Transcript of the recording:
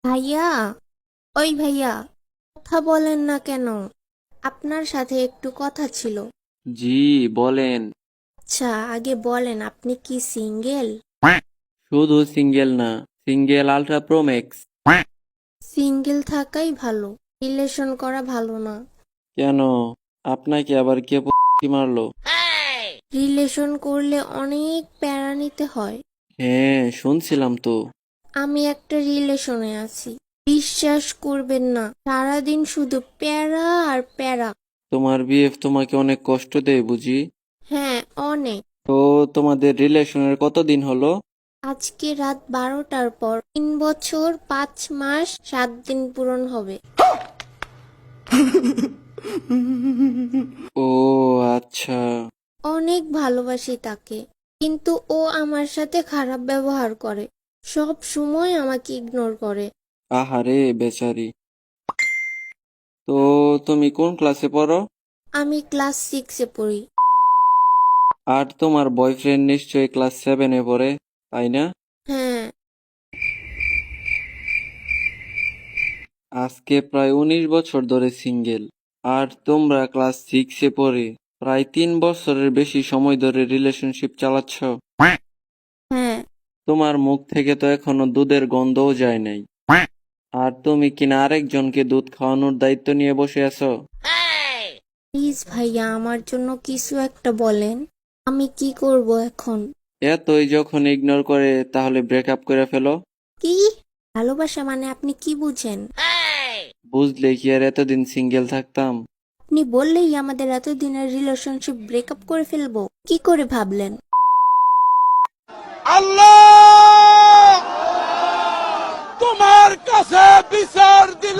ভাইয়া, ওই ভাইয়া, কথা বলেন না কেন? আপনার সাথে একটু কথা ছিল। জি, বলেন। আচ্ছা, আগে বলেন আপনি কি সিঙ্গেল? শুধু সিঙ্গেল না, single ultra pro max. Single থাকাই ভালো, রিলেশন করা ভালো না। কেন? আপনাকে আবার কে মারলো? রিলেশন করলে অনেক প্যারা নিতে হয়। হ্যাঁ, শুনছিলাম তো। আমি একটা রিলেশনে আছি, বিশ্বাস করবেন না, সারাদিন শুধু প্যারা আর প্যারা। তোমার বিএফ তোমাকে অনেক কষ্ট দেয় বুঝি? হ্যাঁ, অনেক। তো তোমাদের রিলেশনের কতদিন হলো? আজকে রাত 12টার পর 3 বছর 5 মাস 7 দিন পূরণ হবে। ও আচ্ছা। অনেক ভালোবাসি তাকে, কিন্তু ও আমার সাথে খারাপ ব্যবহার করে, সব সময় আমাকে ইগনোর করে। আহারে বেচারি। তো তুমি কোন ক্লাসে পড়ো? আমি ক্লাস 6-এ পড়ি। আর তোমার বয়ফ্রেন্ড নিশ্চয়ই ক্লাস 7-এ পড়ে, তাই না? হ্যাঁ। আজকে প্রায় 19 বছর ধরে সিঙ্গেল, আর তোমরা ক্লাস 6-এ পড়ে প্রায় 3 বছরের বেশি সময় ধরে রিলেশনশিপ চালাচ্ছ। হ্যাঁ। তোমার মুখ থেকে তো এখনো দুধের গন্ধও যায় নাই, আর তুমি কিনা আরেকজনকে দুধ খাওয়ানোর দায়িত্ব নিয়ে বসে আছো। প্লিজ ভাইয়া, আমার জন্য কিছু একটা বলেন, আমি কি করব এখন? এতই যখন ইগনোর করে তাহলে ব্রেকআপ করে ফেলো। কি? ভালোবাসা মানে আপনি কি বুঝেন? বুঝলে কি আর এতদিন সিঙ্গেল থাকতাম? আপনি বললেই আমাদের এতদিনের রিলেশনশিপ ব্রেকআপ করে ফেলবো, কি করে ভাবলেন? আল্লাহ তোমার কাছে বিচার দিল।